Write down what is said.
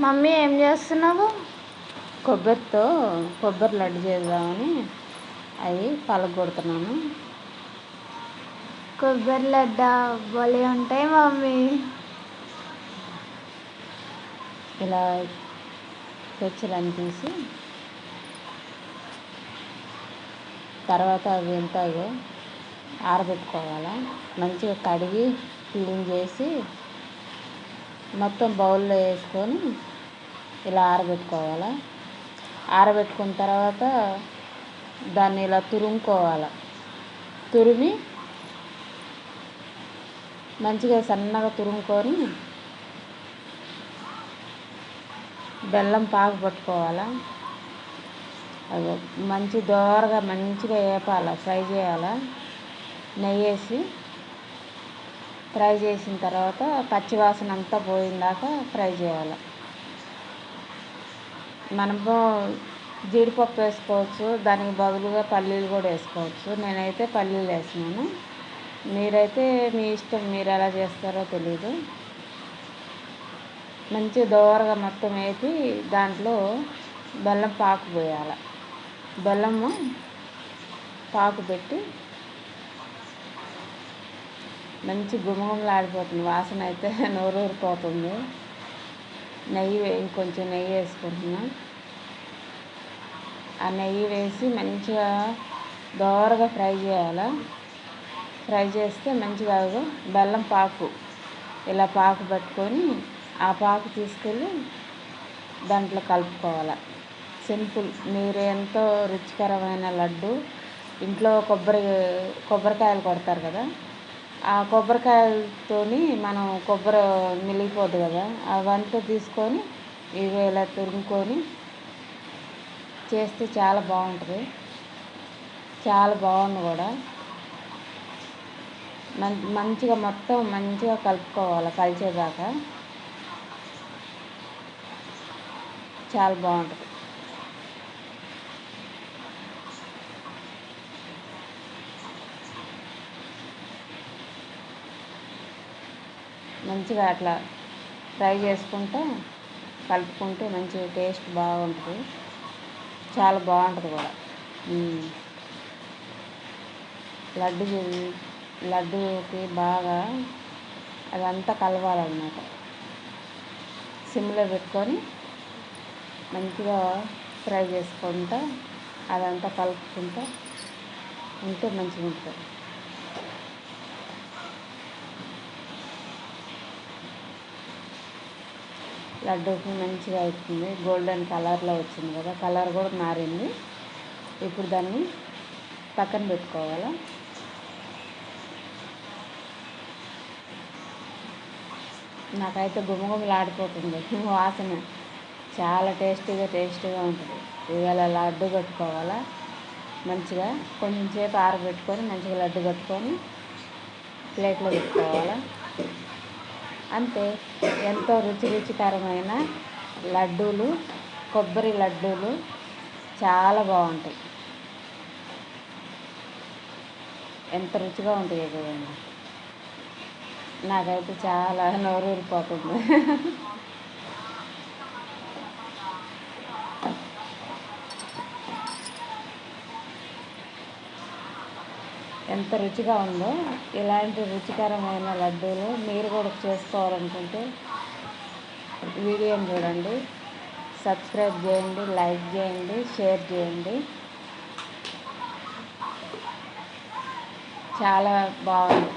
Mummy ఏం చేస్తున్నావు? కొబ్బరితో కొబ్బరి లడ్డు చేద్దామని అవి పలగొడుతున్నాను. కొబ్బరి లడ్డ భలే ఉంటాయి మమ్మీ. ఇలా పెచ్చలని తీసి తర్వాత అవి ఎంతగో ఆరబెట్టుకోవాలి. మంచిగా కడిగి క్లీన్ చేసి మొత్తం బౌల్లో వేసుకొని ఇలా ఆరబెట్టుకోవాలి. ఆరబెట్టుకున్న తర్వాత దాన్ని ఇలా తురుముకోవాలి. తురిమి మంచిగా సన్నగా తురుముకొని బెల్లం పాకు పట్టుకోవాలి. అది మంచి దోరగా మంచిగా వేపాలి, ఫ్రై చేయాలి. నెయ్యి వేసి ఫ్రై చేసిన తర్వాత పచ్చివాసన అంతా పోయిందాక ఫ్రై చేయాలి. మనము జీడిపప్పు వేసుకోవచ్చు, దానికి బదులుగా పల్లీలు కూడా వేసుకోవచ్చు. నేనైతే పల్లీలు వేసినాను. మీరైతే మీ ఇష్టం, మీరు ఎలా చేస్తారో తెలీదు. మంచి దోరగా మొత్తం వేపి దాంట్లో బెల్లం పాకు పోయాలి. బెల్లము పాకు పెట్టి మంచి గుమగుమలాడిపోతుంది, వాసన అయితే నోరూరిపోతుంది. ఇంకొంచెం నెయ్యి వేసుకుంటున్నా. ఆ నెయ్యి వేసి మంచిగా దోరగా ఫ్రై చేయాలి. ఫ్రై చేస్తే మంచిగా బెల్లం పాకు ఇలా పాకు పట్టుకొని ఆ పాకు తీసుకెళ్ళి దాంట్లో కలుపుకోవాలి. సింపుల్. మీరు ఎంతో రుచికరమైన లడ్డు ఇంట్లో కొబ్బరికాయలు కొడతారు కదా, ఆ కొబ్బరికాయలతో మనం కొబ్బరి మిగిలిపోద్ది కదా, అవంతా తీసుకొని ఇవి ఇలా తురుముకొని చేస్తే చాలా బాగుంటుంది. చాలా బాగుంది కూడా. మంచిగా మొత్తం మంచిగా కలుపుకోవాలి. కలిసేదాకా చాలా బాగుంటుంది. మంచిగా అట్లా ఫ్రై చేసుకుంటూ కలుపుకుంటే మంచిగా టేస్ట్ బాగుంటుంది. చాలా బాగుంటుంది కూడా. లడ్డూకి బాగా అదంతా కలవాలన్నమాట. సిమ్లో పెట్టుకొని మంచిగా ఫ్రై చేసుకుంటూ అదంతా కలుపుకుంటూ ఉంటే మంచిగా ఉంటుంది. లడ్డూకి మంచిగా అవుతుంది. గోల్డెన్ కలర్లో వచ్చింది కదా, కలర్ కూడా మారింది. ఇప్పుడు దాన్ని పక్కన పెట్టుకోవాలి. నాకైతే గుమగుమలాడిపోతుంది వాసన. చాలా టేస్టీగా ఉంటుంది. ఇవాళ లడ్డు కట్టుకోవాలా. మంచిగా కొంచెం సేపు ఆరబెట్టుకొని మంచిగా లడ్డు కట్టుకొని ప్లేట్లో పెట్టుకోవాలి. అంతే. ఎంతో రుచికరమైన లడ్డూలు, కొబ్బరి లడ్డూలు చాలా బాగుంటాయి. ఎంత రుచిగా ఉంటాయి చూడండి. నాకైతే చాలా నోరూరిపోతుంది. ఎంత రుచిగా ఉందో. ఇలాంటి రుచికరమైన లడ్డూలు మీరు కూడా చేసుకోవాలనుకుంటే వీడియోని చూడండి, సబ్స్క్రైబ్ చేయండి, లైక్ చేయండి, షేర్ చేయండి. చాలా బాగుంది.